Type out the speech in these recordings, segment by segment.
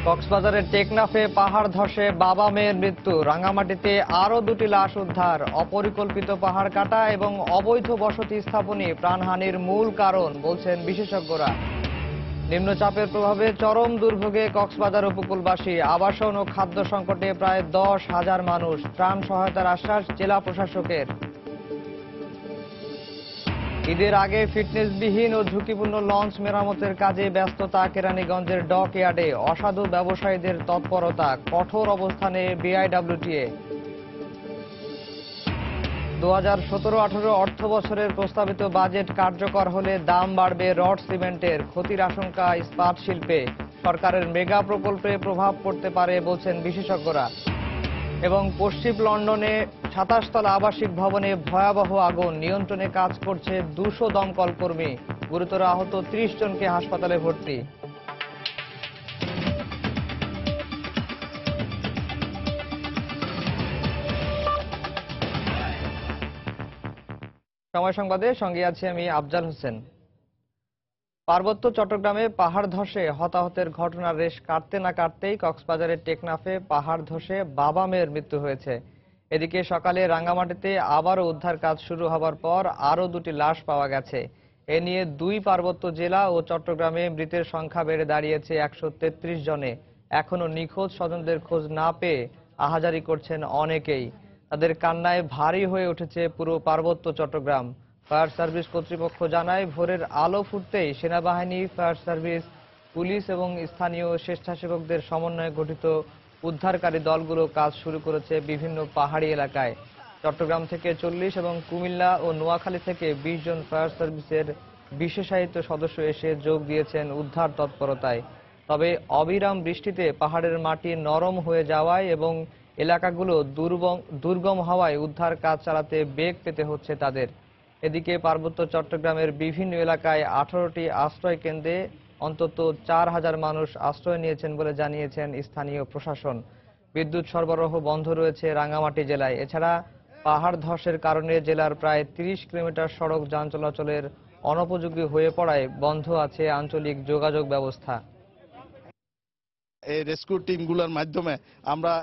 কক্সবাজারের টেকনাফে পাহাড় ধসে বাবা মেয়ের মৃত্যু। রাঙ্গামাটিতে আরো দুটি লাশ উদ্ধার। অপরিকল্পিত পাহাড় কাটা এবং অবৈধ বসতি স্থাপনই প্রাণহানির মূল কারণ বলছেন বিশেষজ্ঞরা। নিম্নচাপের প্রভাবে চরম দুর্ভোগে কক্সবাজার উপকূলবাসী। আবাসন ও খাদ্য সংকটে প্রায় 10,000 মানুষ। ত্রাণ সহায়তার আশ্বাস জেলা প্রশাসকের। ঈদের আগে ফিটনেসবিহীন ও ঝুঁকিপূর্ণ লঞ্চ মেরামতের কাজে ব্যস্ততা কেরানীগঞ্জের ডক ইয়ার্ডে। অসাধু ব্যবসায়ীদের তৎপরতা, কঠোর অবস্থানে বিআইডব্লিউটিএ। 2017-18 অর্থ বছরের প্রস্তাবিত বাজেট কার্যকর হলে দাম বাড়বে রড সিমেন্টের। ক্ষতির আশঙ্কা ইস্পাত শিল্পে। সরকারের মেগা প্রকল্পে প্রভাব পড়তে পারে বলছেন বিশেষজ্ঞরা। এবং পশ্চিম লন্ডনে 27 তলা আবাসিক ভবনে ভয়াবহ আগুন। নিয়ন্ত্রণে কাজ করছে 200 দমকল কর্মী। গুরুতর আহত 30 জনকে হাসপাতালে ভর্তি। সময় সংবাদে সঙ্গে আছি আমি আফজাল হোসেন। পার্বত্য চট্টগ্রামে পাহাড় ধসে হতাহতের ঘটনার রেশ কাটতে না কাটতেই কক্সবাজারের টেকনাফে পাহাড় ধসে বাবা মেয়ের মৃত্যু হয়েছে। এদিকে সকালে রাঙ্গামাটিতে আবারও উদ্ধার কাজ শুরু হবার পর আরও দুটি লাশ পাওয়া গেছে। এ নিয়ে দুই পার্বত্য জেলা ও চট্টগ্রামে মৃতের সংখ্যা বেড়ে দাঁড়িয়েছে 133 জনে। এখনো নিখোঁজ স্বজনদের খোঁজ না পেয়ে আহাজারি করছেন অনেকেই। তাদের কান্নায় ভারী হয়ে উঠেছে পুরো পার্বত্য চট্টগ্রাম। ফায়ার সার্ভিস কর্তৃপক্ষ জানায়, ভোরের আলো ফুটতেই সেনাবাহিনী, ফায়ার সার্ভিস, পুলিশ এবং স্থানীয় স্বেচ্ছাসেবকদের সমন্বয়ে গঠিত উদ্ধারকারী দলগুলো কাজ শুরু করেছে বিভিন্ন পাহাড়ি এলাকায়। চট্টগ্রাম থেকে 40 এবং কুমিল্লা ও নোয়াখালী থেকে 20 জন ফায়ার সার্ভিসের বিশেষায়িত সদস্য এসে যোগ দিয়েছেন উদ্ধার তৎপরতায়। তবে অবিরাম বৃষ্টিতে পাহাড়ের মাটি নরম হয়ে যাওয়ায় এবং এলাকাগুলো দুর্গম হওয়ায় উদ্ধার কাজ চালাতে বেগ পেতে হচ্ছে তাদের। এদিকে পার্বত্য চট্টগ্রামের বিভিন্ন এলাকায় 18টি আশ্রয় কেন্দ্রে অন্তত 4,000 মানুষ আশ্রয় নিয়েছেন বলে জানিয়েছেন স্থানীয় প্রশাসন। বিদ্যুৎ সরবরাহ বন্ধ রয়েছে রাঙ্গামাটি জেলায়। এছাড়া পাহাড় ধসের কারণে জেলার প্রায় 30 কিলোমিটার সড়ক যান চলাচলের অনুপযোগী হয়ে পড়ায় বন্ধ আছে আঞ্চলিক যোগাযোগ ব্যবস্থা। এই রেস্কিউ টিমগুলোর মাধ্যমে আমরা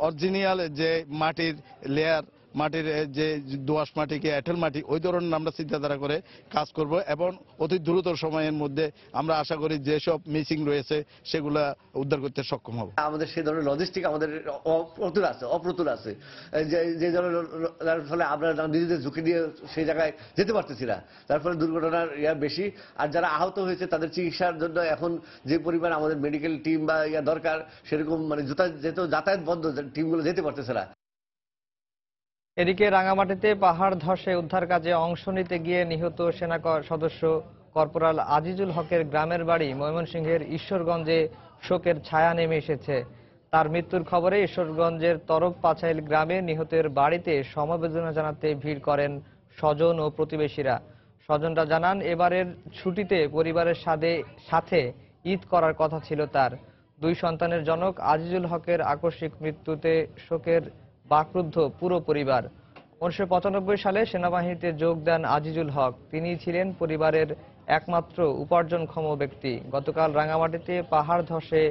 অরিজিনাল যে মাটির লেয়ার, মাটির যে দোআঁশ মাটি কি এঁটেল মাটি, ওই ধরনের আমরা চিন্তাধারা করে কাজ করব এবং অতি দ্রুত সময়ের মধ্যে আমরা আশা করি যেসব মিসিং রয়েছে সেগুলা উদ্ধার করতে সক্ষম হব। আমাদের সেই ধরনের লজিস্টিক আমাদের অপ্রতুল আছে, যে ধরনের ফলে আমরা নিজেদের ঝুঁকি দিয়ে সেই জায়গায় যেতে পারতেছি না, তার ফলে দুর্ঘটনার বেশি। আর যারা আহত হয়েছে তাদের চিকিৎসার জন্য এখন যে পরিমাণ আমাদের মেডিকেল টিম বা দরকার, সেরকম মানে যাতায়াত বন্ধ, টিমগুলো যেতে পারতেছে না। এদিকে রাঙ্গামাটিতে পাহাড় ধসে উদ্ধার কাজে অংশ নিতে গিয়ে নিহত সেনা সদস্য কর্পোরাল আজিজুল হকের গ্রামের বাড়ি ময়মনসিংহের ঈশ্বরগঞ্জে শোকের ছায়া নেমে এসেছে। তার মৃত্যুর খবরে ঈশ্বরগঞ্জের তরফপাছাইল গ্রামে নিহতের বাড়িতে সমবেদনা জানাতে ভিড় করেন স্বজন ও প্রতিবেশীরা। স্বজনরা জানান, এবারের ছুটিতে পরিবারের সাথে ঈদ করার কথা ছিল তার। 2 সন্তানের জনক আজিজুল হকের আকস্মিক মৃত্যুতে শোকের বাকরুদ্ধ পুরো পরিবার। 1995 সালে সেনাবাহিনীতে যোগ দেন আজিজুল হক। তিনি ছিলেন পরিবারের একমাত্র উপার্জনক্ষম ব্যক্তি। গতকাল রাঙ্গামাটিতে পাহাড় ধসে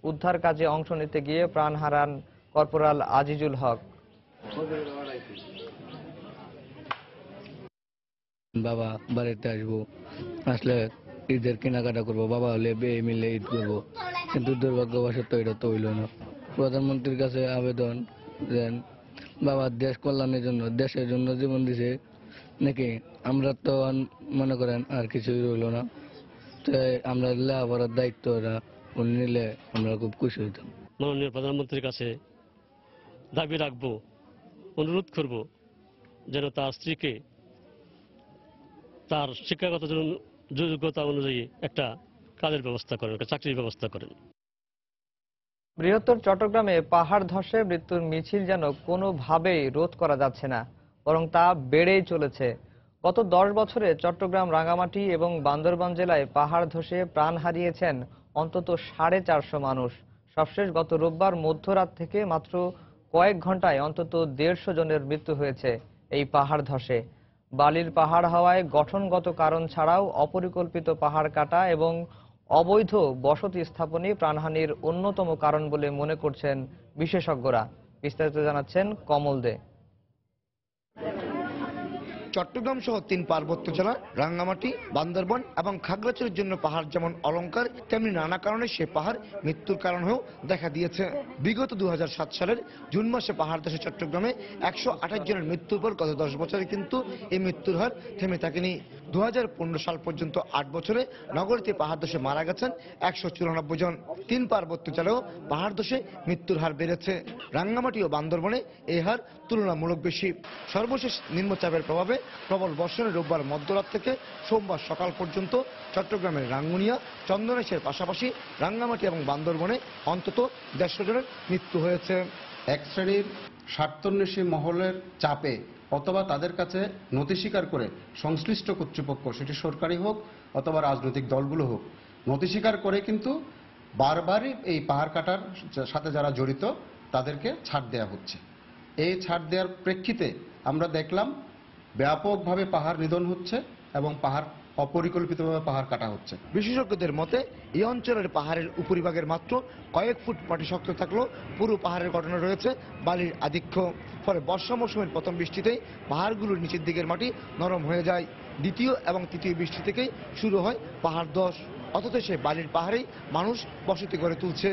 উদ্ধার কাজে অংশ নিতে গিয়ে প্রাণ হারান কর্পোরাল আজিজুল হক। বাবা বাড়িতে আসবো, আসলে ঈদের কেনাকাটা করবো, বাবা হলে বিয়ে মিলে ঈদ করবো, কিন্তু দুর্ভাগ্যবশত এটা তো হইল না। প্রধানমন্ত্রীর কাছে আবেদন দেন, বাবা দেশ কল্যাণের জন্য, দেশের জন্য জীবন দিছে নাকি, আমরা তো মনে করেন আর কিছুই রইল না। তো আমরা লেখাপড়ার দায়িত্বটা উনি নিলে আমরা খুব খুশি হইতাম। মাননীয় প্রধানমন্ত্রীর কাছে দাবি রাখবো, অনুরোধ করব যেন তার স্ত্রীকে তার শিক্ষাগত যোগ্যতা অনুযায়ী একটা কাজের ব্যবস্থা করেন, একটা চাকরির ব্যবস্থা করেন। বৃহত্তর চট্টগ্রামে পাহাড় ধসে মৃত্যুর মিছিল যেন কোনোভাবেই রোধ করা যাচ্ছে না, বরং তা বেড়েই চলেছে। গত 10 বছরে চট্টগ্রাম, রাঙ্গামাটি এবং বান্দরবান জেলায় পাহাড় ধসে প্রাণ হারিয়েছেন অন্তত 450 মানুষ। সবশেষ গত রোববার মধ্যরাত থেকে মাত্র কয়েক ঘন্টায় অন্তত 150 জনের মৃত্যু হয়েছে এই পাহাড় ধসে। বালির পাহাড় হওয়ায় গঠনগত কারণ ছাড়াও অপরিকল্পিত পাহাড় কাটা এবং অবৈধ বসতি স্থাপনই প্রাণহানির অন্যতম কারণ বলে মনে করছেন বিশেষজ্ঞরা। বিস্তারিত জানাচ্ছেন কমল দে। চট্টগ্রাম সহ 3 পার্বত্য জেলা রাঙ্গামাটি, বান্দরবান এবং খাগড়াছড়ির জন্য পাহাড় যেমন অলংকার, তেমনি নানা কারণে সে পাহাড় মৃত্যুর কারণ হয়েও দেখা দিয়েছে। বিগত 2007 সালের জুন মাসে পাহাড় ধসে চট্টগ্রামে 128 জনের মৃত্যুর পর গত 10 বছরে কিন্তু এই মৃত্যুর হার থেমে থাকেনি। 2015 সাল পর্যন্ত 8 বছরে নগরীতে পাহাড় ধসে মারা গেছেন 194 জন। 3 পার্বত্য জেলায়ও পাহাড় ধসে মৃত্যুর হার বেড়েছে। রাঙ্গামাটি ও বান্দরবনে এই হার তুলনামূলক বেশি। সর্বশেষ নিম্নচাপের প্রভাবে প্রবল বর্ষণে রোববার মধ্যরাত থেকে সোমবার সকাল পর্যন্ত চট্টগ্রামের রাঙ্গুনিয়া, চন্দনেশের পাশাপাশি রাঙ্গামাটি এবং বান্দরবনে অন্তত 150 জনের মৃত্যু হয়েছে। এক শ্রেণীর স্বার্থান্বেষী মহলের চাপে অথবা তাদের কাছে নথি স্বীকার করে সংশ্লিষ্ট কর্তৃপক্ষ, সেটি সরকারি হোক অথবা রাজনৈতিক দলগুলো হোক, নথি স্বীকার করে কিন্তু বারবারই এই পাহাড় কাটার সাথে যারা জড়িত তাদেরকে ছাড় দেওয়া হচ্ছে। এই ছাড় দেওয়ার প্রেক্ষিতে আমরা দেখলাম ব্যাপকভাবে পাহাড় নিধন হচ্ছে এবং অপরিকল্পিতভাবে পাহাড় কাটা হচ্ছে। বিশেষজ্ঞদের মতে এই অঞ্চলের পাহাড়ের উপরিভাগের মাত্র কয়েক ফুট মাটি শক্ত থাকলেও পুরো পাহাড়ের ঘটনা রয়েছে বালির আধিক্য। ফলে বর্ষা মৌসুমের প্রথম বৃষ্টিতেই পাহাড়গুলোর নিচের দিকের মাটি নরম হয়ে যায়। দ্বিতীয় এবং তৃতীয় বৃষ্টি থেকেই শুরু হয় পাহাড় ধস। অথচ সেই বালির পাহাড়েই মানুষ বসতি গড়ে তুলছে।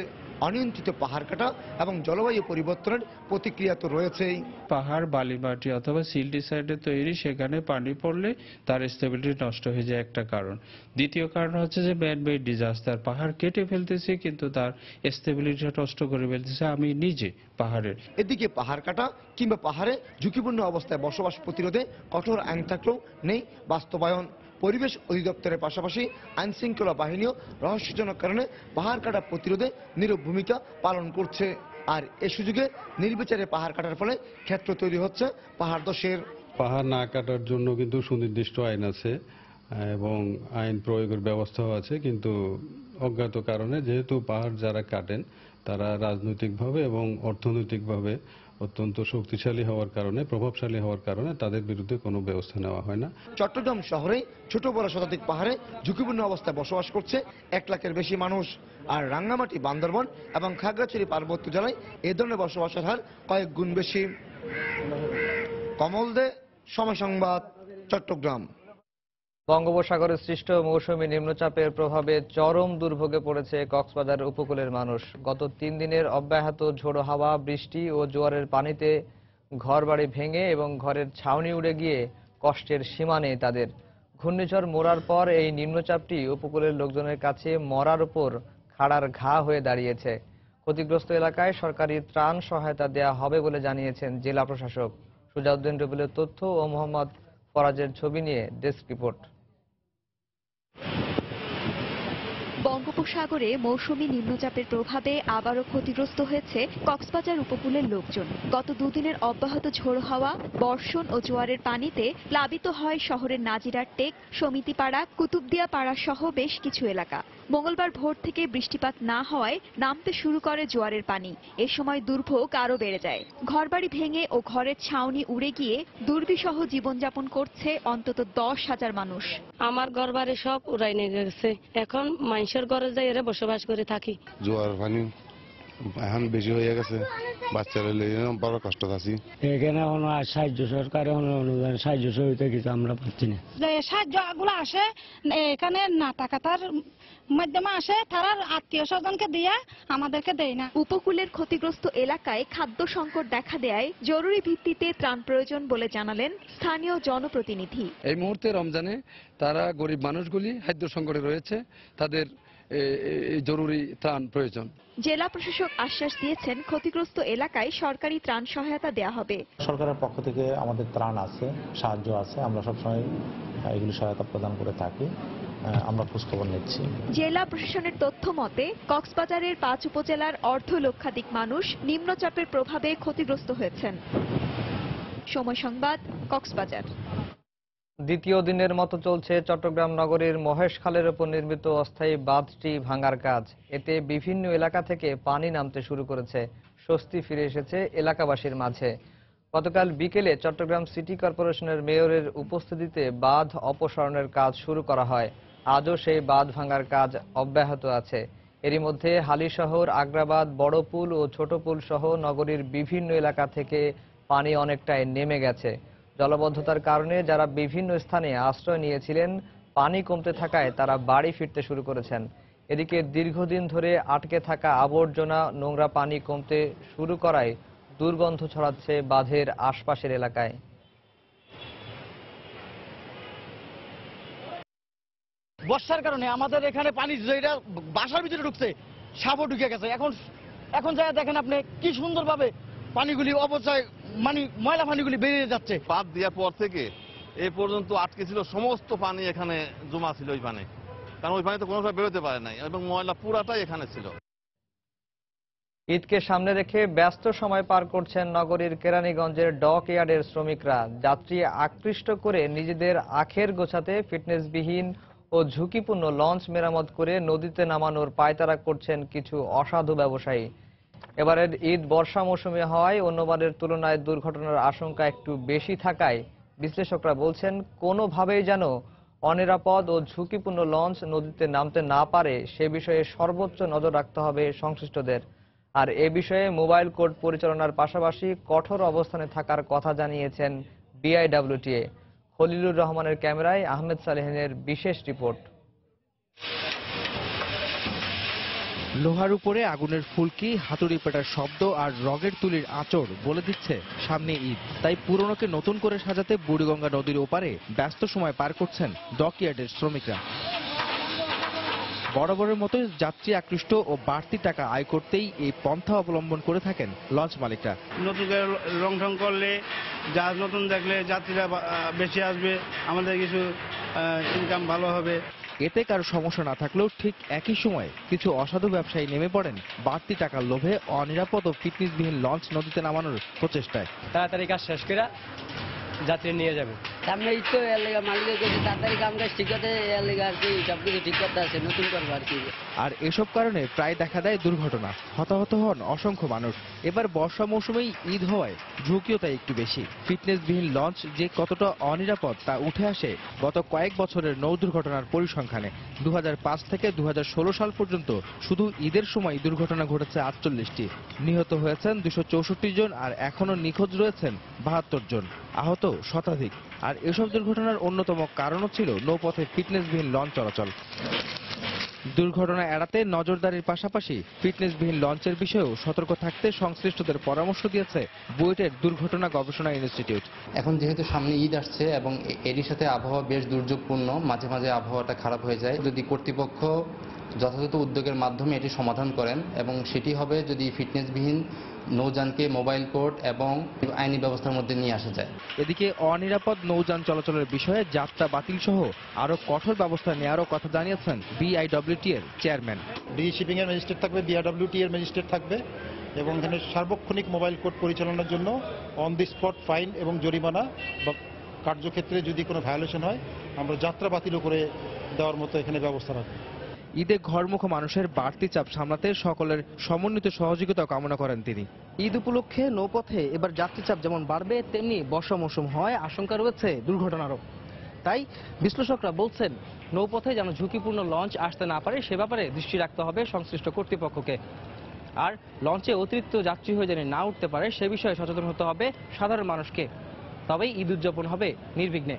অনিয়ন্ত্রিত পাহাড় কাটা এবং জলবায়ু পরিবর্তনের প্রতিক্রিয়া তো রয়েছেই। পাহাড় বালি মাটি অথবা সিল্টি সাইডে তৈরি, সেখানে পানি পড়লে তার স্টেবিলিটি নষ্ট হয়ে যায় একটা কারণ। দ্বিতীয় কারণ হচ্ছে যে ম্যান মেড ডিজাস্টার, পাহাড় কেটে ফেলতেছে কিন্তু তার স্টেবিলিটি নষ্ট করে ফেলতেছে আমি নিজে পাহাড়ের। এদিকে পাহাড় কাটা কিংবা পাহাড়ে ঝুঁকিপূর্ণ অবস্থায় বসবাস প্রতিরোধে কঠোর আইন থাকলেও নেই বাস্তবায়ন। পরিবেশ অধিদপ্তরের পাশাপাশি আইন শৃঙ্খলা বাহিনীও রহস্যজনক কারণে পাহাড় কাটা প্রতিরোধে নীরব ভূমিকা পালন করছে। আর এ সুযোগে নির্বিচারে পাহাড় কাটার ফলে ক্ষেত্র তৈরি হচ্ছে পাহাড় ধসের। পাহাড় না কাটার জন্য কিন্তু সুনির্দিষ্ট আইন আছে এবং আইন প্রয়োগের ব্যবস্থাও আছে, কিন্তু অজ্ঞাত কারণে যেহেতু পাহাড় যারা কাটেন তারা রাজনৈতিকভাবে এবং অর্থনৈতিকভাবে অত্যন্ত শক্তিশালী হওয়ার কারণে, প্রভাবশালী হওয়ার কারণে তাদের বিরুদ্ধে কোনো ব্যবস্থা নেওয়া হয় না। চট্টগ্রাম শহরে ছোট বড় শতাধিক পাহাড়ে ঝুঁকিপূর্ণ অবস্থায় বসবাস করছে 1 লাখের বেশি মানুষ। আর রাঙ্গামাটি, বান্দরবান এবং খাগড়াছড়ি পার্বত্য জেলায় এ ধরনের বসবাসের হার কয়েক গুণ বেশি। কমল দে, সময় সংবাদ, চট্টগ্রাম। বঙ্গোপসাগরে সৃষ্ট মৌসুমী নিম্নচাপের প্রভাবে চরম দুর্ভোগে পড়েছে কক্সবাজার উপকূলের মানুষ। গত 3 দিনের অব্যাহত ঝোড়ো হাওয়া, বৃষ্টি ও জোয়ারের পানিতে ঘরবাড়ি ভেঙে এবং ঘরের ছাউনি উড়ে গিয়ে কষ্টের সীমা নেই তাদের। ঘূর্ণিঝড় মোড়ার পর এই নিম্নচাপটি উপকূলের লোকজনের কাছে মরার উপর খাড়ার ঘা হয়ে দাঁড়িয়েছে। ক্ষতিগ্রস্ত এলাকায় সরকারি ত্রাণ সহায়তা দেয়া হবে বলে জানিয়েছেন জেলা প্রশাসক। সুজাউদ্দিন রবিলের তথ্য ও মোহাম্মদ ফরাজের ছবি নিয়ে ডেস্ক রিপোর্ট। বঙ্গোপসাগরে মৌসুমী নিম্নচাপের প্রভাবে আবারও ক্ষতিগ্রস্ত হয়েছে কক্সবাজার উপকূলের লোকজন। গত 2 দিনের অব্যাহত ঝোড়ো হাওয়া, বর্ষণ ও জোয়ারের পানিতে প্লাবিত হয় শহরের নাজিরার টেক, সমিতিপাড়া, কুতুবদিয়া পাড়া সহ বেশ কিছু এলাকা। মঙ্গলবার ভোর থেকে বৃষ্টিপাত না হওয়ায় নামতে শুরু করে জোয়ারের পানি। এ সময় দুর্ভোগ আরও বেড়ে যায়। ঘরবাড়ি ভেঙে ও ঘরের ছাউনি উড়ে গিয়ে দুর্বিসহ জীবনযাপন করছে অন্তত 10,000 মানুষ। আমার ঘরবাড়ি সব উড়াই নিয়ে গেছে, এখন মানুষের ঘরে যাই এরা বসবাস করে থাকি। জোয়ার পানি এখন বেশি হয়ে গেছে, বাচ্চারা বড় কষ্ট আছি। এখানে কোনো সাহায্য সরকারি অনুদান সাহায্য সহযোগিতা কিছু আমরা পাচ্ছি না। যে সাহায্য গুলো আসে এখানে নাটা কাটার মাধ্যমে আসে, তারা আত্মীয় স্বজনকে দিয়ে আমাদেরকে দেয় না। উপকূলের ক্ষতিগ্রস্ত এলাকায় খাদ্য সংকট দেখা দেয় জরুরি ভিত্তিতে ত্রাণ প্রয়োজন বলে জানালেন স্থানীয় জনপ্রতিনিধি। এই মুহূর্তে রমজানে তারা গরিব মানুষগুলি খাদ্য সংকটে রয়েছে, তাদের জরুরি ত্রাণ প্রয়োজন। জেলা প্রশাসক আশ্বাস দিয়েছেন ক্ষতিগ্রস্ত এলাকায় সরকারি ত্রাণ সহায়তা দেওয়া হবে। সরকারের পক্ষ থেকে আমাদের ত্রাণ আছে, সাহায্য আছে, আমরা সবসময় এগুলি সহায়তা প্রদান করে থাকি। আমরা খোঁজখবর নিচ্ছি। জেলা প্রশাসনের তথ্য মতে কক্সবাজারের 5 উপজেলার অর্ধ লক্ষাধিক মানুষ নিম্নচাপের প্রভাবে ক্ষতিগ্রস্ত হয়েছেন। সময় সংবাদ, কক্সবাজার। দ্বিতীয় দিনের মতো চলছে চট্টগ্রাম নগরীর মহেশখালের উপর নির্মিত অস্থায়ী বাঁধটি ভাঙার কাজ। এতে বিভিন্ন এলাকা থেকে পানি নামতে শুরু করেছে। স্বস্তি ফিরে এসেছে এলাকাবাসীর মাঝে। গতকাল বিকেলে চট্টগ্রাম সিটি কর্পোরেশনের মেয়রের উপস্থিতিতে বাঁধ অপসারণের কাজ শুরু করা হয়। আজও সেই বাঁধ ভাঙার কাজ অব্যাহত আছে। এরই মধ্যে হালিশহর, আগ্রাবাদ, বড়পুল ও ছোটপুল সহ নগরীর বিভিন্ন এলাকা থেকে পানি অনেকটাই নেমে গেছে। জলবদ্ধতার কারণে যারা বিভিন্ন স্থানে আশ্রয় নিয়েছিলেন, পানি কমতে থাকায় তারা বাড়ি ফিরতে শুরু করেছেন। এদিকে দীর্ঘদিন ধরে আটকে থাকা আবর্জনা, নোংরা পানি কমতে শুরু করায় দুর্গন্ধ ছড়াচ্ছে বাঁধের আশপাশের এলাকায়। বর্ষার কারণে আমাদের এখানে পানি যেটা বাসার ভিতরে ঢুকছে, সাপও ঢুকে গেছে। এখন যা দেখেন আপনি কি সুন্দরভাবে পানিগুলি অপচয়, মানে ময়লা পানিগুলি বেরিয়ে যাচ্ছে। বাঁধ দেওয়ার পর থেকে এ পর্যন্ত আটকে ছিল সমস্ত পানি, এখানে জমা ছিল ওই পানি, কারণ ওই পানি তো কোনোভাবে বেরোতে পারে নাই এবং ময়লা পুরাটাই এখানে ছিল। ঈদকে সামনে রেখে ব্যস্ত সময় পার করছেন নগরীর কেরানীগঞ্জের ডক ইয়ার্ডের শ্রমিকরা। যাত্রী আকৃষ্ট করে নিজেদের আখের গোছাতে ফিটনেসবিহীন ও ঝুঁকিপূর্ণ লঞ্চ মেরামত করে নদীতে নামানোর পায়তারা করছেন কিছু অসাধু ব্যবসায়ী। এবারের ঈদ বর্ষা মৌসুমে হওয়ায় অন্যবারের তুলনায় দুর্ঘটনার আশঙ্কা একটু বেশি থাকায় বিশ্লেষকরা বলছেন কোনোভাবেই যেন অনিরাপদ ও ঝুঁকিপূর্ণ লঞ্চ নদীতে নামতে না পারে সে বিষয়ে সর্বোচ্চ নজর রাখতে হবে সংশ্লিষ্টদের। আর এ বিষয়ে মোবাইল কোর্ট পরিচালনার পাশাপাশি কঠোর অবস্থানে থাকার কথা জানিয়েছেন বিআইডব্লিউটিএ। খলিলুর রহমানের ক্যামেরায় আহমেদ সালেহিনের বিশেষ রিপোর্ট। লোহার উপরে আগুনের ফুলকি, হাতুড়ি পেটার শব্দ আর রগের তুলির আঁচড় বলে দিচ্ছে সামনে ঈদ। তাই পুরনোকে নতুন করে সাজাতে বুড়িগঙ্গা নদীর ওপারে ব্যস্ত সময় পার করছেন ডকইয়ার্ডের শ্রমিকরা। বরাবরের মতোই যাত্রী আকৃষ্ট ও বাড়তি টাকা আয় করতেই এই পন্থা অবলম্বন করে থাকেন লঞ্চ মালিকরা। নতুন করে রং ঢং করলে, জাহাজ নতুন দেখলে যাত্রীরা বেশি আসবে, আমাদের কিছু ইনকাম ভালো হবে। এতে কারো সমস্যা না থাকলেও ঠিক একই সময়ে কিছু অসাধু ব্যবসায়ী নেমে পড়েন বাড়তি টাকার লোভে অনিরাপদ ও ফিটনেসবিহীন লঞ্চ নদীতে নামানোর প্রচেষ্টায়। তাড়াতাড়ি কাজ শেষ করে যাত্রী নিয়ে যাবে। সামনে তো মালিকের কাছে তাড়াতাড়ি কাম কাজ ঠিক করতে আর কি সবকিছু ঠিক করতে আছে, নতুন করবো আর কি। আর এসব কারণে প্রায় দেখা দেয় দুর্ঘটনা, হতাহত হন অসংখ্য মানুষ। এবার বর্ষা মৌসুমেই ঈদ হওয়ায় ঝুঁকিও তাই একটু বেশি। ফিটনেসবিহীন লঞ্চ যে কতটা অনিরাপদ তা উঠে আসে গত কয়েক বছরের নৌ দুর্ঘটনার পরিসংখ্যানে। 2005 থেকে 2016 সাল পর্যন্ত শুধু ঈদের সময় দুর্ঘটনা ঘটেছে 48টি। নিহত হয়েছেন 264 জন আর এখনো নিখোঁজ রয়েছেন 72 জন, আহত শতাধিক। আর এসব দুর্ঘটনার অন্যতম কারণও ছিল নৌপথে ফিটনেসবিহীন লঞ্চ চলাচল। দুর্ঘটনা এড়াতে নজরদারির পাশাপাশি ফিটনেসবিহীন লঞ্চের বিষয়েও সতর্ক থাকতে সংশ্লিষ্টদের পরামর্শ দিয়েছে বুয়েটের দুর্ঘটনা গবেষণা ইনস্টিটিউট। এখন যেহেতু সামনে ঈদ আসছে এবং এরই সাথে আবহাওয়া বেশ দুর্যোগপূর্ণ, মাঝে মাঝে আবহাওয়াটা খারাপ হয়ে যায়। যদি কর্তৃপক্ষ যথাযথ উদ্যোগের মাধ্যমে এটি সমাধান করেন এবং সেটি হবে যদি ফিটনেসবিহীন নৌযানকে মোবাইল কোর্ট এবং আইনি ব্যবস্থার মধ্যে নিয়ে আসা যায়। এদিকে অনিরাপদ নৌযান চলাচলের বিষয়ে যাত্রা বাতিল সহ আরো কঠোর ব্যবস্থা নেওয়ারও কথা জানিয়েছেন বিআইডব্লিউটি এর চেয়ারম্যান। ডি শিপিং এর ম্যাজিস্ট্রেট থাকবে, বিআইডব্লিউটি এর ম্যাজিস্ট্রেট থাকবে এবং এখানে সার্বক্ষণিক মোবাইল কোর্ট পরিচালনার জন্য অন দি স্পট ফাইন এবং জরিমানা বা কার্যক্ষেত্রে যদি কোনো ভায়োলেশন হয় আমরা যাত্রা বাতিলও করে দেওয়ার মতো এখানে ব্যবস্থা রাখবো। ঈদে ঘরমুখ মানুষের বাড়তি চাপ সামলাতে সকলের সমন্বিত সহযোগিতা কামনা করেন তিনি। ঈদ উপলক্ষে নৌপথে এবার যাত্রী চাপ যেমন বাড়বে, তেমনি বর্ষা মৌসুম হওয়ায় আশঙ্কা রয়েছে দুর্ঘটনারও। তাই বিশ্লেষকরা বলছেন নৌপথে যেন ঝুঁকিপূর্ণ লঞ্চ আসতে না পারে সে ব্যাপারে দৃষ্টি রাখতে হবে সংশ্লিষ্ট কর্তৃপক্ষকে। আর লঞ্চে অতিরিক্ত যাত্রী হয়ে যেন না উঠতে পারে সে বিষয়ে সচেতন হতে হবে সাধারণ মানুষকে, তবেই ঈদ উদযাপন হবে নির্বিঘ্নে।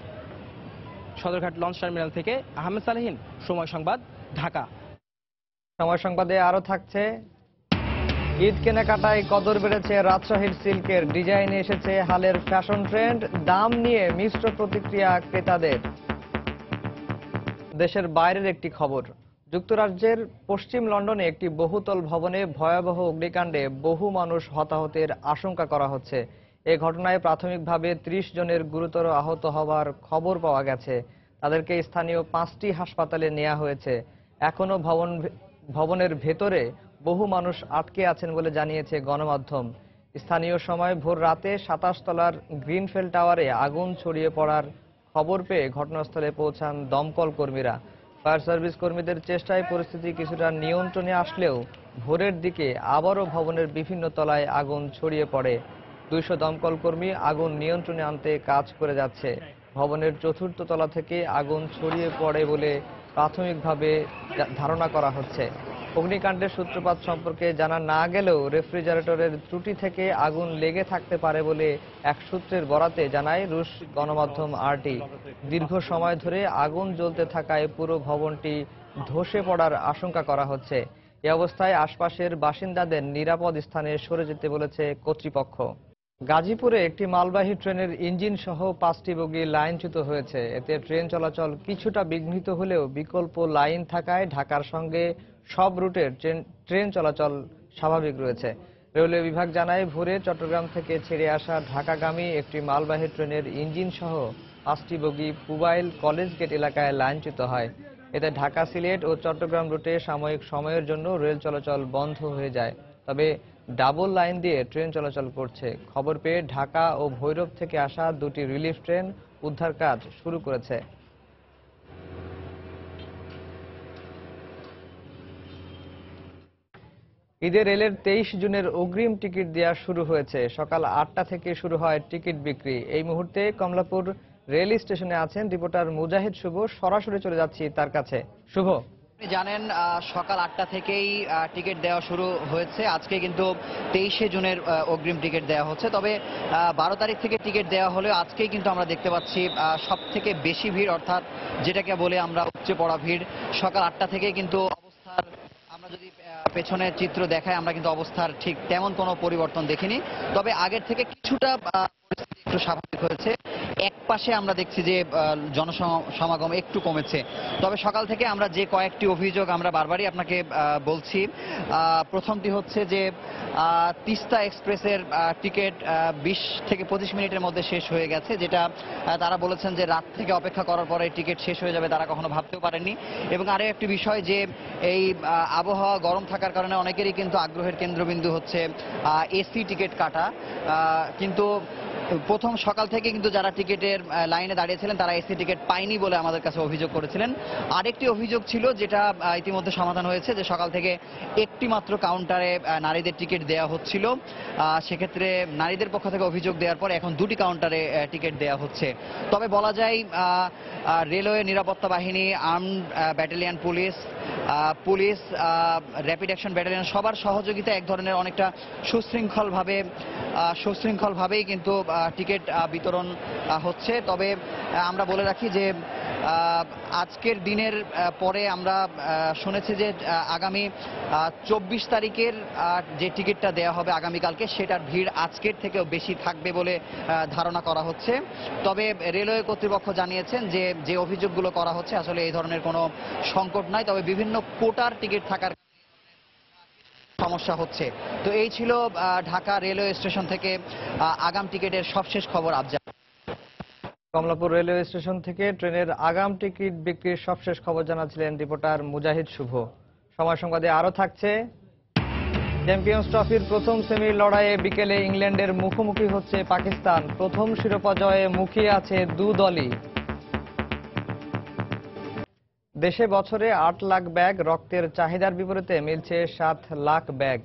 সদরঘাট লঞ্চ টার্মিনাল থেকে আহমেদ সালেহিন, সময় সংবাদ, ঢাকা। সময় সংবাদে আরো থাকছে, ঈদ কেনাকাটায় কদর বেড়েছে রাজশাহীর সিল্কের, ডিজাইনে এসেছে হালের ফ্যাশন ট্রেন্ড, দাম নিয়ে মিশ্র প্রতিক্রিয়া ক্রেতাদের। দেশের বাইরের একটি খবর, যুক্তরাজ্যের পশ্চিম লন্ডনে একটি বহুতল ভবনে ভয়াবহ অগ্নিকাণ্ডে বহু মানুষ হতাহতের আশঙ্কা করা হচ্ছে। এ ঘটনায় প্রাথমিকভাবে 30 জনের গুরুতর আহত হওয়ার খবর পাওয়া গেছে। তাদেরকে স্থানীয় 5টি হাসপাতালে নেওয়া হয়েছে। এখনো ভবনের ভেতরে বহু মানুষ আটকে আছেন বলে জানিয়েছে গণমাধ্যম। স্থানীয় সময় ভোর রাতে 27 তলার গ্রিনফিল্ড টাওয়ারে আগুন ছড়িয়ে পড়ার খবর পেয়ে ঘটনাস্থলে পৌঁছান দমকল কর্মীরা। ফায়ার সার্ভিস কর্মীদের চেষ্টায় পরিস্থিতি কিছুটা নিয়ন্ত্রণে আসলেও ভোরের দিকে আবারও ভবনের বিভিন্ন তলায় আগুন ছড়িয়ে পড়ে। 200 দমকল কর্মী আগুন নিয়ন্ত্রণে আনতে কাজ করে যাচ্ছে। ভবনের 4র্থ তলা থেকে আগুন ছড়িয়ে পড়ে বলে প্রাথমিকভাবে ধারণা করা হচ্ছে। অগ্নিকাণ্ডের সূত্রপাত সম্পর্কে জানা না গেলেও রেফ্রিজারেটরের ত্রুটি থেকে আগুন লেগে থাকতে পারে বলে এক সূত্রের বরাতে জানায় রুশ গণমাধ্যম RT। দীর্ঘ সময় ধরে আগুন জ্বলতে থাকায় পুরো ভবনটি ধসে পড়ার আশঙ্কা করা হচ্ছে। এ অবস্থায় আশপাশের বাসিন্দাদের নিরাপদ স্থানে সরে যেতে বলেছে কর্তৃপক্ষ। গাজীপুরে একটি মালবাহী ট্রেনের ইঞ্জিন সহ 5টি বগি লাইনচ্যুত হয়েছে। এতে ট্রেন চলাচল কিছুটা বিঘ্নিত হলেও বিকল্প লাইন থাকায় ঢাকার সঙ্গে সব রুটের ট্রেন চলাচল স্বাভাবিক রয়েছে। রেলওয়ে বিভাগ জানায়, ভোরে চট্টগ্রাম থেকে ছেড়ে আসা ঢাকাগামী একটি মালবাহী ট্রেনের ইঞ্জিন সহ 5টি বগি পুবাইল কলেজ গেট এলাকায় লাইনচ্যুত হয়। এতে ঢাকা, সিলেট ও চট্টগ্রাম রুটে সাময়িক সময়ের জন্য রেল চলাচল বন্ধ হয়ে যায়। তবে ডাবল লাইন দিয়ে ট্রেন চলাচল করছে। খবর পেয়ে ঢাকা ও ভৈরব থেকে আসা 2টি রিলিফ ট্রেন উদ্ধার কাজ শুরু করেছে। ঈদে রেলের 23 জুনের অগ্রিম টিকিট দেওয়া শুরু হয়েছে। সকাল 8টা থেকে শুরু হয় টিকিট বিক্রি। এই মুহূর্তে কমলাপুর রেল স্টেশনে আছেন রিপোর্টার মুজাহিদ শুভ। সরাসরি চলে যাচ্ছি তার কাছে। শুভ, আপনি জানেন সকাল 8টা থেকেই টিকিট দেওয়া শুরু হয়েছে। আজকে কিন্তু 23শে জুনের অগ্রিম টিকিট দেওয়া হচ্ছে। তবে 12 তারিখ থেকে টিকিট দেওয়া হলেও আজকেই কিন্তু আমরা দেখতে পাচ্ছি সব থেকে বেশি ভিড়, অর্থাৎ যেটাকে বলে আমরা উপচে পড়া ভিড়। সকাল 8টা থেকে কিন্তু অবস্থার, আমরা যদি পেছনের চিত্র দেখাই, আমরা কিন্তু অবস্থার ঠিক তেমন কোনো পরিবর্তন দেখিনি। তবে আগের থেকে কিছুটা পরিস্থিতি একটু স্বাভাবিক হয়েছে। এক পাশে আমরা দেখছি যে জনসমাগম একটু কমেছে। তবে সকাল থেকে আমরা যে কয়েকটি অভিযোগ আমরা বারবারই আপনাকে বলছি। প্রথমটি হচ্ছে যে তিস্তা এক্সপ্রেসের টিকিট 20 থেকে 25 মিনিটের মধ্যে শেষ হয়ে গেছে, যেটা তারা বলেছেন যে রাত থেকে অপেক্ষা করার পরে টিকিট শেষ হয়ে যাবে, তারা কখনো ভাবতেও পারেননি। এবং আরও একটি বিষয় যে এই আবহাওয়া গরম থাকার কারণে অনেকেরই কিন্তু আগ্রহের কেন্দ্রবিন্দু হচ্ছে এসি টিকিট কাটা। কিন্তু প্রথম সকাল থেকে কিন্তু যারা টিকিটের লাইনে দাঁড়িয়েছিলেন তারা এসি টিকিট পায়নি বলে আমাদের কাছে অভিযোগ করেছিলেন। আরেকটি অভিযোগ ছিল, যেটা ইতিমধ্যে সমাধান হয়েছে, যে সকাল থেকে একটি মাত্র কাউন্টারে নারীদের টিকিট দেওয়া হচ্ছিল। সেক্ষেত্রে নারীদের পক্ষ থেকে অভিযোগ দেওয়ার পর এখন 2টি কাউন্টারে টিকিট দেওয়া হচ্ছে। তবে বলা যায় রেলওয়ে নিরাপত্তা বাহিনী, armed battalion police, rapid action battalion সবার সহযোগিতা এক ধরনের অনেকটা সুশৃঙ্খলভাবেই কিন্তু টিকিট বিতরণ হচ্ছে। তবে আমরা বলে রাখি যে আজকের দিনের পরে আমরা শুনেছি যে আগামী 24 তারিখের যে টিকিটটা দেওয়া হবে আগামীকালকে, সেটার ভিড় আজকের থেকেও বেশি থাকবে বলে ধারণা করা হচ্ছে। তবে রেলওয়ে কর্তৃপক্ষ জানিয়েছেন যে যে অভিযোগগুলো করা হচ্ছে আসলে এই ধরনের কোনো সংকট নাই। তবে বিভিন্ন কোটার টিকিট থাকার সমস্যা হচ্ছে। তো এই ছিল ঢাকা রেলওয়ে স্টেশন থেকে আগাম টিকিটের সবশেষ খবর। আফজাল, কমলাপুর রেলওয়ে স্টেশন থেকে ট্রেনের আগাম টিকিট বিক্রির সবশেষ খবর জানাচ্ছিলেন রিপোর্টার মুজাহিদ শুভ। সময় সংবাদে আরো থাকছে, চ্যাম্পিয়ন্স ট্রফির প্রথম সেমির লড়াইয়ে বিকেলে ইংল্যান্ডের মুখোমুখি হচ্ছে পাকিস্তান। প্রথম শিরোপা জয়ে মুখিয়ে আছে দু দলই। দেশে বছরে 8 লাখ ব্যাগ রক্তের চাহিদার বিপরীতে মিলছে 7 লাখ ব্যাগ।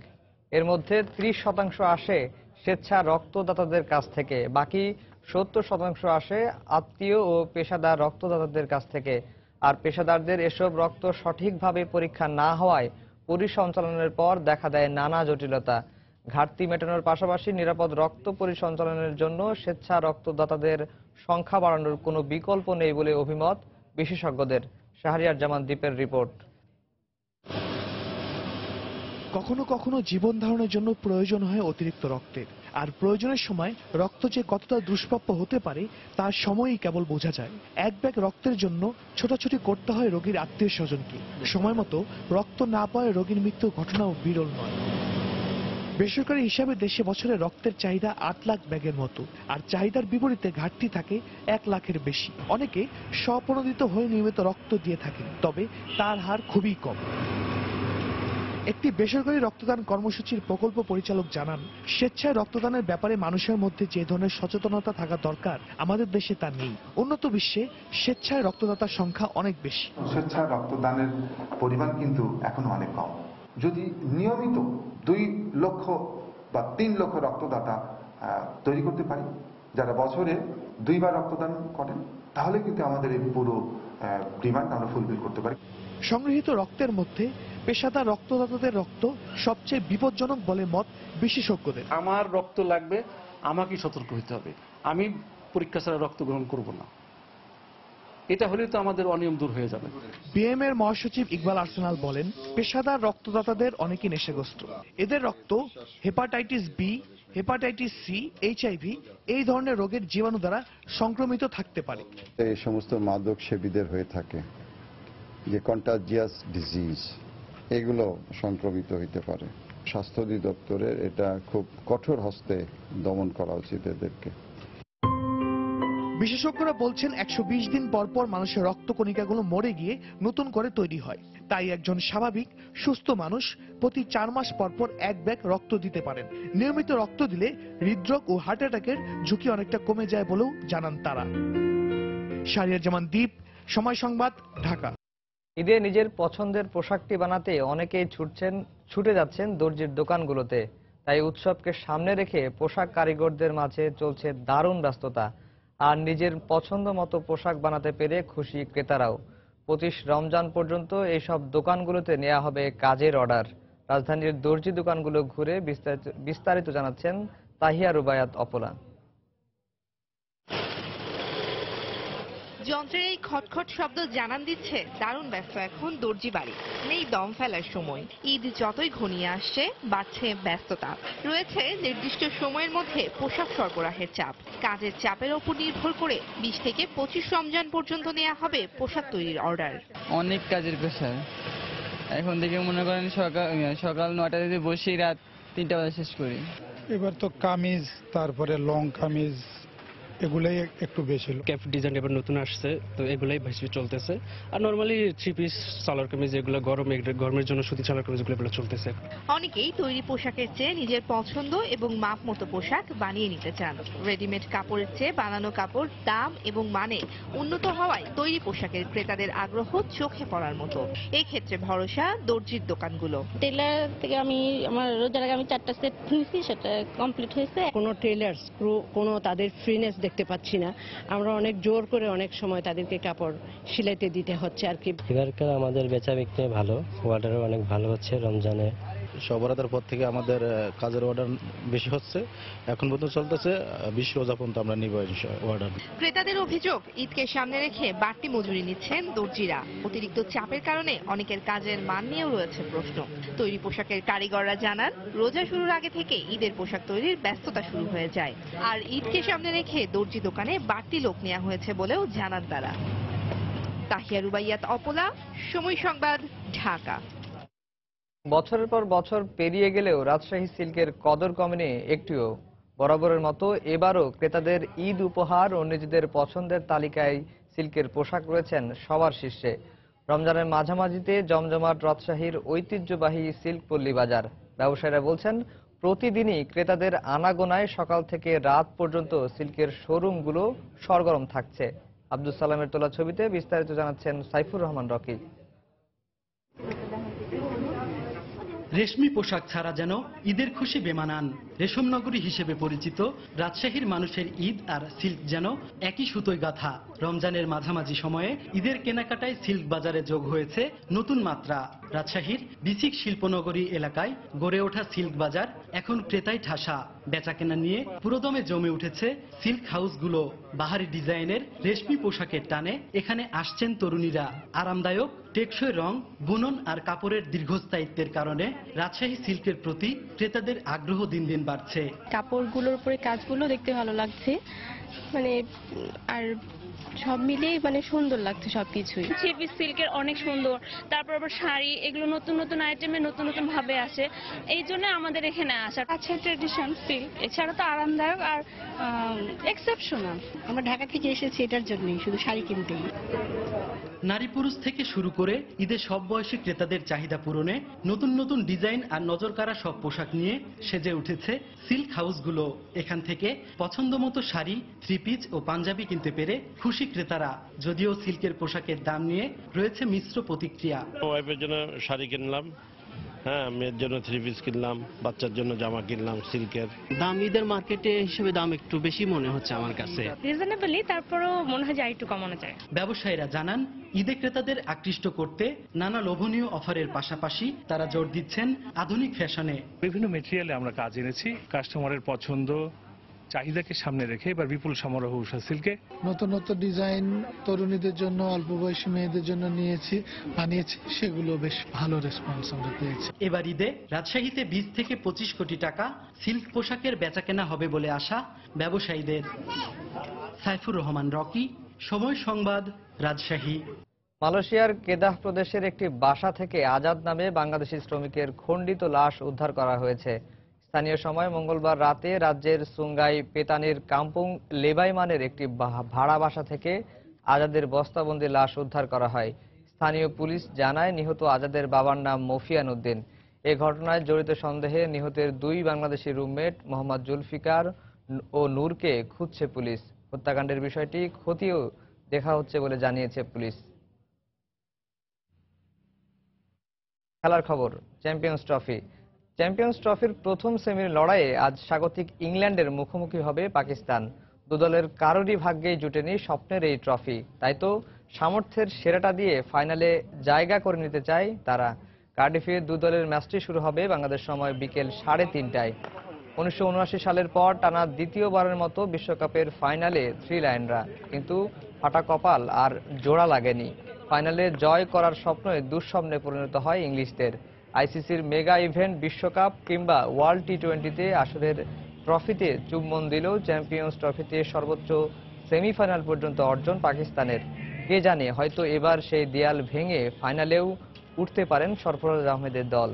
এর মধ্যে 30% আসে স্বেচ্ছা রক্তদাতাদের কাছ থেকে, বাকি 70% আসে আত্মীয় ও পেশাদার রক্তদাতাদের কাছ থেকে। আর পেশাদারদের এসব রক্ত সঠিকভাবে পরীক্ষা না হওয়ায় পরিসঞ্চালনের পর দেখা দেয় নানা জটিলতা। ঘাটতি মেটানোর পাশাপাশি নিরাপদ রক্ত পরিসঞ্চালনের জন্য স্বেচ্ছা রক্তদাতাদের সংখ্যা বাড়ানোর কোনো বিকল্প নেই বলে অভিমত বিশেষজ্ঞদের। শাহরিয়ার জামান দ্বীপের রিপোর্ট। কখনো কখনো জীবন ধারণের জন্য প্রয়োজন হয় অতিরিক্ত রক্তের, আর প্রয়োজনের সময় রক্ত যে কতটা দুষ্প্রাপ্য হতে পারে তার সময়ই কেবল বোঝা যায়। এক ব্যাগ রক্তের জন্য ছোটাছুটি করতে হয় রোগীর আত্মীয় স্বজনকে। সময় মতো রক্ত না পাওয়ায় রোগীর মৃত্যুর ঘটনাও বিরল নয়। বেসরকারি হিসাবে দেশে বছরে রক্তের চাহিদা 8 লাখ ব্যাগের মতো, আর চাহিদার বিপরীতে ঘাটতি থাকে 1 লাখের বেশি। অনেকে স্বপ্রণোদিত হয়ে নিয়মিত রক্ত দিয়ে থাকেন, তবে তার হার খুবই কম। একটি বেসরকারি রক্তদান কর্মসূচির প্রকল্প পরিচালক জানান, স্বেচ্ছায় রক্তদানের ব্যাপারে মানুষের মধ্যে যে ধরনের সচেতনতা থাকা দরকার আমাদের দেশে তা নেই। উন্নত বিশ্বে স্বেচ্ছায় রক্তদাতার সংখ্যা অনেক বেশি। স্বেচ্ছায় রক্তদানের পরিমাণ কিন্তু এখনো অনেক কম। যদি নিয়মিত 2 লক্ষ বা 3 লক্ষ রক্তদাতা তৈরি করতে পারি, যারা বছরে 2 বার রক্তদান করেন, তাহলে কিন্তু আমাদের এই পুরো ডিমান্ড আমরা ফুলফিল করতে পারি। সংগৃহীত রক্তের মধ্যে পেশাদার রক্তদাতাদের রক্ত সবচেয়ে বিপজ্জনক বলে মত বিশেষজ্ঞদের। আমার রক্ত লাগবে, আমাকে সতর্ক হতে হবে, আমি পরীক্ষা ছাড়া রক্ত গ্রহণ করব না। এটা হলে তো আমাদের অনিয়ম দূর হয়ে যাবে। বিএম এর মহাসচিব ইকবাল আর্সেনাল বলেন, পেশাদার রক্তদাতাদের অনেকেই নেশাগ্রস্ত। এদের রক্ত hepatitis B, hepatitis C, HIV এই ধরনের রোগের জীবাণু দ্বারা সংক্রমিত থাকতে পারে। এই সমস্ত মাদক সেবীদের হয়ে থাকে যে কন্টাজিয়াস ডিজিজ, এগুলো সংক্রমিত হইতে পারে। স্বাস্থ্য অধিদপ্তরের এটা খুব কঠোর হস্তে দমন করা উচিত এদেরকে। বিশেষজ্ঞরা বলছেন 120 দিন পর পর মানুষের রক্তকণিকাগুলো মরে গিয়ে নতুন করে তৈরি হয়। তাই একজন স্বাভাবিক সুস্থ মানুষ প্রতি 4 মাস পর পর 1 ব্যাগ রক্ত দিতে পারেন। নিয়মিত রক্ত দিলে হৃদরোগ ও হার্ট অ্যাটাকের ঝুঁকি অনেকটা কমে যায় বলেও জানান তারা। শাহরিয়ার জামান দ্বীপ, সময় সংবাদ, ঢাকা। ঈদে নিজের পছন্দের পোশাকটি বানাতে অনেকেই ছুটে যাচ্ছেন দর্জির দোকানগুলোতে। তাই উৎসবকে সামনে রেখে পোশাক কারিগরদের মাঝে চলছে দারুণ ব্যস্ততা। আর নিজের পছন্দ মতো পোশাক বানাতে পেরে খুশি ক্রেতারাও। 25 রমজান পর্যন্ত এইসব দোকানগুলোতে নেওয়া হবে কাজের অর্ডার। রাজধানীর দর্জি দোকানগুলো ঘুরে বিস্তারিত জানাচ্ছেন তাহিয়া রুবায়াত অপলা। যন্ত্রের এই খটখট শব্দ জানান দিচ্ছে দারুণ ব্যস্ত এখন দর্জি বাড়ি। নেই দম ফেলার সময়। ঈদ যতই ঘনিয়ে আসছে বাড়ছে ব্যস্ততা। রয়েছে নির্দিষ্ট সময়ের মধ্যে পোশাক সরবরাহের চাপ। কাজের চাপের ওপর নির্ভর করে 20 থেকে 25 রমজান পর্যন্ত নেওয়া হবে পোশাক তৈরির অর্ডার। অনেক কাজের প্রেশার। এখন থেকে মনে করেন সকাল 9টা থেকে বসে রাত 3টা বাজে শেষ করি। এবার তো কামিজ, তারপরে লং কামিজ, এগুলাই একটু বেশি। ক্যাপ ডিজাইন এবার নতুন আসছে, তো এগুলাই বেশি চলতেছে। আর নরমালি 3 পিস সালোয়ার কামিজ, এগুলো গরমের জন্য সুতি সালোয়ার কামিজ এগুলো চলতেছে। অনেকেই তৈরি পোশাকের চেয়ে নিজের পছন্দ এবং মাপ মতো পোশাক বানিয়ে নিতে চান। রেডিমেড কাপড়ের চেয়ে বানানো কাপড় দাম এবং মানে উন্নত হওয়ায় তৈরি পোশাকের ক্রেতাদের আগ্রহ চোখে পড়ার মতো। এই ক্ষেত্রে ভরসা দর্জির দোকানগুলো। টেলার থেকে আমার রোজার আগে 4টা সেট নিয়েছি, সেটা কমপ্লিট হয়েছে। কোনো টেলার স্ক্রু, কোনো তাদের ফ্রিনেস দেখতে পাচ্ছি না। আমরা অনেক জোর করে অনেক সময় তাদেরকে কাপড় সিলাইতে দিতে হচ্ছে আর কি। এবারকার আমাদের বেচা বিক্রি ভালো, অর্ডারও অনেক ভালো হচ্ছে। রমজানে সবরাতের পর থেকে আমাদের কাজের অর্ডার বেশি হচ্ছে, এখন পর্যন্ত চলতেছে। 20 রোজা পর্যন্ত আমরা নিব অর্ডার। ক্রেতাদের অভিযোগ, ঈদকে সামনে রেখে বাড়তি মজুরি নিচ্ছেন দর্জিরা। অতিরিক্ত চাপের কারণে অনেকের কাজের মান নিয়েও রয়েছে প্রশ্ন। তৈরি পোশাকের কারিগররা জানান, রোজা শুরুর আগে থেকে ঈদের পোশাক তৈরির ব্যস্ততা শুরু হয়ে যায়। আর ঈদকে সামনে রেখে দর্জি দোকানে বাড়তি লোক নেওয়া হয়েছে বলেও জানান তারা। তাহিয়া রুবাইয়াত অপলা, সময় সংবাদ, ঢাকা। বছরের পর বছর পেরিয়ে গেলেও রাজশাহী সিল্কের কদর কমেনি একটিও। বরাবরের মতো এবারও ক্রেতাদের ঈদ উপহার ও নিজেদের পছন্দের তালিকায় সিল্কের পোশাক রয়েছেন সবার শীর্ষে। রমজানের মাঝামাঝিতে জমজমাট রাজশাহীর ঐতিহ্যবাহী সিল্ক পল্লী বাজার। ব্যবসায়ীরা বলছেন, প্রতিদিনই ক্রেতাদের আনাগোনায় সকাল থেকে রাত পর্যন্ত সিল্কের শোরুমগুলো সরগরম থাকছে। আব্দুল সালামের তোলা ছবিতে বিস্তারিত জানাচ্ছেন সাইফুর রহমান রকি। রেশমি পোশাক ছাড়া যেন ঈদের খুশি বেমানান। রেশম নগরী হিসেবে পরিচিত রাজশাহীর মানুষের ঈদ আর সিল্ক যেন একই সুতোয় গাঁথা। রমজানের মাঝামাঝি সময়ে ঈদের কেনাকাটায় সিল্ক বাজারে যোগ হয়েছে নতুন মাত্রা। রাজশাহীর বিসিক শিল্পনগরী এলাকায় গড়ে ওঠা সিল্ক বাজার এখন ক্রেতাই ঠাসা। বেচাকেনা নিয়ে পুরোদমে জমে উঠেছে সিল্ক হাউসগুলো। বাহারি ডিজাইনের রেশমি পোশাকের টানে এখানে আসছেন তরুণীরা। আরামদায়ক টেকসই রং, বুনন আর কাপড়ের দীর্ঘস্থায়িত্বের কারণে রাজশাহী সিল্কের প্রতি ক্রেতাদের আগ্রহ দিন দিন বাড়ছে। কাপড়গুলোর উপরে কাজগুলো দেখতে ভালো লাগছে, আর সব মিলিয়ে সুন্দর লাগছে সবকিছুই। 3 পিস সিল্কের অনেক সুন্দর, তারপর আবার শাড়ি, এগুলো নতুন নতুন আইটেমে নতুন নতুন ভাবে আসে, এই জন্য আমাদের এখানে আসা। আচ্ছা, ট্রেডিশন সিল্ক এছাড়া তো আরামদায়ক আর এক্সেপশনাল। আমরা ঢাকা থেকে এসেছি এটার জন্যই, শুধু শাড়ি কিনতেই। নারী পুরুষ থেকে শুরু করে ঈদের সব বয়সী ক্রেতাদের চাহিদা পূরণে নতুন নতুন ডিজাইন আর নজরকাড়া সব পোশাক নিয়ে সেজে উঠেছে সিল্ক হাউসগুলো। এখান থেকে পছন্দ মতো শাড়ি, 3 পিস ও পাঞ্জাবি কিনতে পেরে খুশি ক্রেতারা। যদিও সিল্কের পোশাকের দাম নিয়ে রয়েছে মিশ্র প্রতিক্রিয়া। ওয়াইফের জন্য শাড়ি কিনলাম, হ্যাঁ, মেয়ের জন্য 3 পিস কিনলাম, বাচ্চার জন্য জামা কিনলাম সিল্কের। দাম ঈদের মার্কেটে হিসেবে দাম একটু বেশি মনে হচ্ছে আমার কাছে। রিজনেবলি, তারপরেও মনে হয় যে একটু কমানো যায়। ব্যবসায়ীরা জানান ঈদে ক্রেতাদের আকৃষ্ট করতে নানা লোভনীয় অফারের পাশাপাশি তারা জোর দিচ্ছেন আধুনিক ফ্যাশনে। বিভিন্ন মেটেরিয়ালে আমরা কাজ এনেছি, কাস্টমারের পছন্দ চাহিদাকে সামনে রেখে এবার বিপুল সমারোহ উষা সিল্কে নতুন নতুন ডিজাইন তরুণীদের জন্য, অল্প বয়সী মেয়েদের জন্য বানিয়েছি, সেগুলো বেশ ভালো রেসপন্স আমরা পেয়েছি। এবার ঈদে রাজশাহীতে 20 থেকে 25 কোটি টাকা সিল্ক পোশাকের বেচাকেনা হবে বলে আশা ব্যবসায়ীদের। সাইফুর রহমান রকি, সময় সংবাদ, রাজশাহী। মালয়েশিয়ার কেদাহ প্রদেশের একটি বাসা থেকে আজাদ নামে বাংলাদেশি শ্রমিকের খণ্ডিত লাশ উদ্ধার করা হয়েছে। স্থানীয় সময় মঙ্গলবার রাতে রাজ্যের সুঙ্গাই পেতানির কাম্পুং লেবাইমানের একটি ভাড়া বাসা থেকে আজাদের বস্তাবন্দি লাশ উদ্ধার করা হয়। স্থানীয় পুলিশ জানায় নিহত আজাদের বাবার নাম মফিয়ান উদ্দিন। এ ঘটনায় জড়িত সন্দেহে নিহতের 2 বাংলাদেশি রুমমেট মোহাম্মদ জুলফিকার ও নূরকে খুঁজছে পুলিশ। হত্যাকাণ্ডের বিষয়টি খতিয়ে দেখা হচ্ছে বলে জানিয়েছে পুলিশ। খেলার খবর, চ্যাম্পিয়ন্স ট্রফির প্রথম সেমির লড়াইয়ে আজ স্বাগতিক ইংল্যান্ডের মুখোমুখি হবে পাকিস্তান। দুদলের কারোরই ভাগ্যেই জুটেনি স্বপ্নের এই ট্রফি, তাই তো সামর্থ্যের সেরাটা দিয়ে ফাইনালে জায়গা করে নিতে চায় তারা। কার্ডিফে দুদলের ম্যাচটি শুরু হবে বাংলাদেশ সময় বিকেল 3:30টায়। 1979 সালের পর টানা দ্বিতীয়বারের মতো বিশ্বকাপের ফাইনালে থ্রি লায়নরা, কিন্তু ফাটা কপাল আর জোড়া লাগেনি। ফাইনালে জয় করার স্বপ্নই দুঃস্বপ্নে পরিণত হয় ইংলিশদের। আইসিসির মেগা ইভেন্ট বিশ্বকাপ কিংবা ওয়ার্ল্ড টি20তে আসরের ট্রফিতে চুম্বন দিলেও চ্যাম্পিয়ন্স ট্রফিতে সর্বোচ্চ সেমিফাইনাল পর্যন্ত অর্জন পাকিস্তানের। কে জানে, হয়তো এবার সেই দেয়াল ভেঙে ফাইনালেও উঠতে পারেন সরফরাজ আহমেদের দল।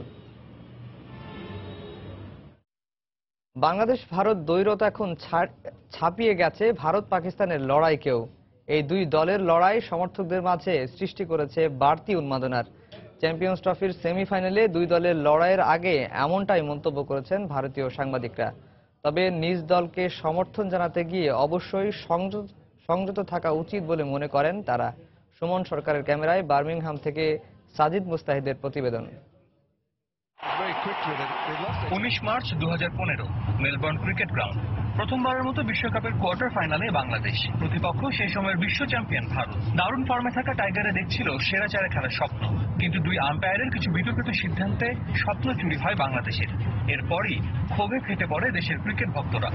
বাংলাদেশ ভারত দ্বৈরথ এখন ছাপিয়ে গেছে ভারত পাকিস্তানের লড়াইকেও। এই দুই দলের লড়াই সমর্থকদের মাঝে সৃষ্টি করেছে বাড়তি উন্মাদনার। চ্যাম্পিয়ন্স ট্রফির সেমিফাইনালে দুই দলের লড়াইয়ের আগে এমনটাই মন্তব্য করেছেন ভারতীয় সাংবাদিকরা। তবে নিজ দলকে সমর্থন জানাতে গিয়ে অবশ্যই সংযত থাকা উচিত বলে মনে করেন তারা। সুমন সরকারের ক্যামেরায় বার্মিংহাম থেকে সাজিদ মুস্তাহিদের প্রতিবেদন। 19 মার্চ 2015 মেলবোর্ন ক্রিকেট গ্রাউন্ড। প্রথমবারের মতো বিশ্বকাপের কোয়ার্টার ফাইনালে বাংলাদেশ, প্রতিপক্ষ সেই সময়ের বিশ্ব চ্যাম্পিয়ন ভারত। দারুণ ফর্মে থাকা টাইগারে দেখছিল সেরা চারে খেলার স্বপ্ন, কিন্তু 2 আম্পায়ারের কিছু বিতর্কিত সিদ্ধান্তে স্বপ্ন চুরি হয় বাংলাদেশের। এরপরই ক্ষোভে ফেটে পড়ে দেশের ক্রিকেট ভক্তরা।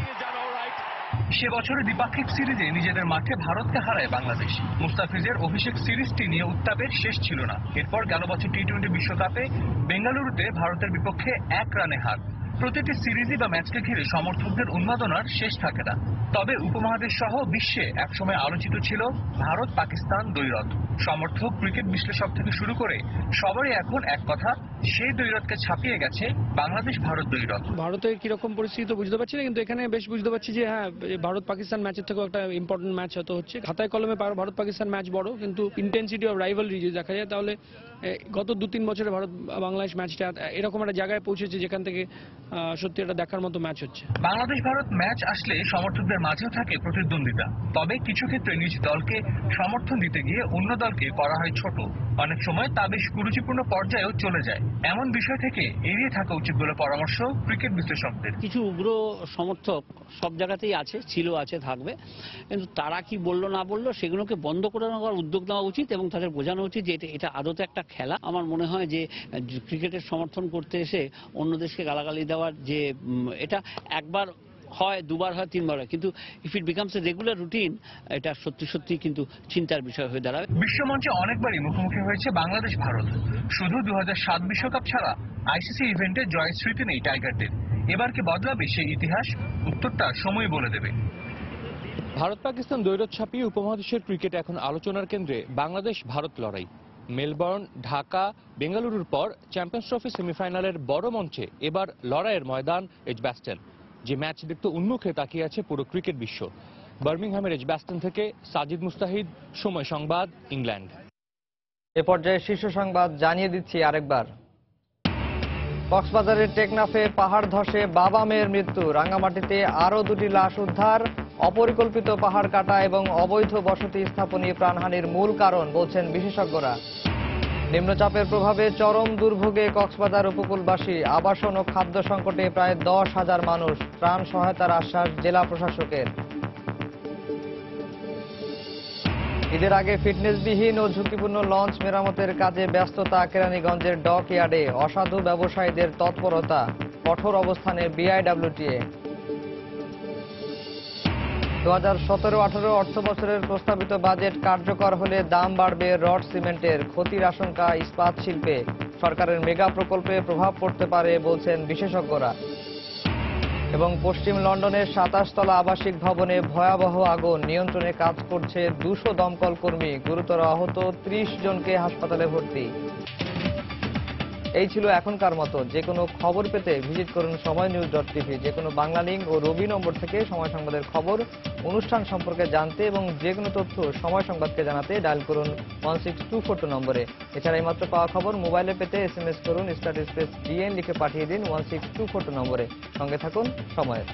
সে বছরের দ্বিপাক্ষিক সিরিজে নিজেদের মাঠে ভারতকে হারায় বাংলাদেশ। মুস্তাফিজের অভিষেক সিরিজটি নিয়ে উত্তাপের শেষ ছিল না। এরপর গেল বছর টি20 বিশ্বকাপে বেঙ্গালুরুতে ভারতের বিপক্ষে 1 রানে হার। প্রতিটি সিরিজই বা ম্যাচকে ঘিরে সমর্থকদের উন্মাদনার শেষ থাকে না। তবে উপমহাদেশ সহ বিশ্বে একসময় আলোচিত ছিল ভারত পাকিস্তান দ্বৈরথ। সমর্থক, ক্রিকেট বিশ্লেষক থেকে শুরু করে সবারই এখন এক কথা, সেই দ্বৈরথকে ছাপিয়ে গেছে বাংলাদেশ ভারত দ্বৈরথ। ভারতের কিরকম পরিস্থিতি তো বুঝতে পারছি না, কিন্তু এখানে বেশ বুঝতে পারছি যে হ্যাঁ, ভারত পাকিস্তান ম্যাচের থেকেও একটা ইম্পর্টেন্ট ম্যাচ হতে হচ্ছে। খাতায় কলমে ভারত পাকিস্তান ম্যাচ বড়, কিন্তু ইন্টেন্সিটি অফ রাইভালরি যদি দেখা যায় তাহলে গত 2-3 বছরে ভারত বাংলাদেশ ম্যাচটা এরকম একটা জায়গায় পৌঁছেছে যেখান থেকে সত্যি এটা দেখার মতো ম্যাচ হচ্ছে। বাংলাদেশ ভারত ম্যাচ আসলে সমর্থকদের মাঝেও থাকে প্রতিদ্বন্দ্বিতা। তবে কিছু ক্ষেত্রে নিজ দলকে সমর্থন দিতে গিয়ে অন্য দলকে করা হয় ছোট। অনেক সময় তা বেশ কুরুচিপূর্ণ পর্যায়েও চলে যায়। এমন বিষয় থেকে এড়িয়ে থাকা উচিত বলে পরামর্শ ক্রিকেট বিশ্লেষকদের। কিছু উগ্র সমর্থক সব জায়গাতেই আছে, ছিল, আছে, থাকবে, কিন্তু তারা কি বললো না বললো সেগুলোকে বন্ধ করে নেওয়ার উদ্যোগ নেওয়া উচিত এবং তাদের বোঝানো উচিত যে এটা আদতে একটা খেলা। আমার মনে হয় যে ক্রিকেটের সমর্থন করতে এসে অন্য দেশকে গালাগালি দেওয়ার যে এটা একবার হয়, 2 বার হয়, 3 বার হয়, কিন্তু if it becomes a regular routine, এটা সত্যি সত্যি কিন্তু চিন্তার বিষয় হয়ে দাঁড়াবে। বিশ্বমঞ্চে অনেকবারই মুখোমুখি হয়েছে বাংলাদেশ ভারত। শুধু 2007 বিশ্বকাপ ছাড়া আইসিসি ইভেন্টে জয়ের স্মৃতি নেই টাইগারদের। এবার কি বদলাবে সেই ইতিহাস? উত্তরটা সময় বলে দেবে। ভারত পাকিস্তান দ্বৈরথ ছাপিয়ে উপমহাদেশের ক্রিকেট এখন আলোচনার কেন্দ্রে বাংলাদেশ ভারত লড়াই। মেলবোর্ন, ঢাকা, বেঙ্গালুরুর পর চ্যাম্পিয়ন্স ট্রফি সেমিফাইনালের বড় মঞ্চে এবার লড়াইয়ের ময়দান এজবাস্টন, যে ম্যাচ দেখতে উন্মুখে তাকিয়ে আছে পুরো ক্রিকেট বিশ্ব। বার্মিংহামের এজবাস্টন থেকে সাজিদ মুস্তাহিদ, সময় সংবাদ, ইংল্যান্ড। এ পর্যায়ে শীর্ষ সংবাদ জানিয়ে দিচ্ছি আরেকবার। কক্সবাজারের টেকনাফে পাহাড় ধসে বাবা মেয়ের মৃত্যু। রাঙ্গামাটিতে আরও 2টি লাশ উদ্ধার। অপরিকল্পিত পাহাড় কাটা এবং অবৈধ বসতি স্থাপনই প্রাণহানির মূল কারণ বলছেন বিশেষজ্ঞরা। নিম্নচাপের প্রভাবে চরম দুর্ভোগে কক্সবাজার উপকূলবাসী। আবাসন ও খাদ্য সংকটে প্রায় 10,000 মানুষ। ত্রাণ সহায়তার আশ্বাস জেলা প্রশাসকের। ঈদের আগে ফিটনেসবিহীন ও ঝুঁকিপূর্ণ লঞ্চ মেরামতের কাজে ব্যস্ততা কেরানীগঞ্জের ডক ইয়ার্ডে। অসাধু ব্যবসায়ীদের তৎপরতা, কঠোর অবস্থানে বিআইডব্লিউটিএ। 2017-18 অর্থ বছরের প্রস্তাবিত বাজেট কার্যকর হলে দাম বাড়বে রড সিমেন্টের। ক্ষতির আশঙ্কা ইস্পাত শিল্পে। সরকারের মেগা প্রকল্পে প্রভাব পড়তে পারে বলছেন বিশেষজ্ঞরা। এবং পশ্চিম লন্ডনের 27 তলা আবাসিক ভবনে ভয়াবহ আগুন। নিয়ন্ত্রণে কাজ করছে 200 দমকল কর্মী। গুরুতর আহত 30 জনকে হাসপাতালে ভর্তি। এই ছিল এখনকার মতো। যে কোনো খবর পেতে ভিজিট করুন সময়নিউজ.tv। যে কোনো বাংলা লিঙ্ক ও রবি নম্বর থেকে সময় সংবাদের খবর, অনুষ্ঠান সম্পর্কে জানতে এবং যে কোনো তথ্য সময় সংবাদকে জানাতে ডায়াল করুন 16242 নম্বরে। এছাড়া এইমাত্র পাওয়া খবর মোবাইলে পেতে SMS করুন *DN লিখে পাঠিয়ে দিন 16242 নম্বরে। সঙ্গে থাকুন সময়ের।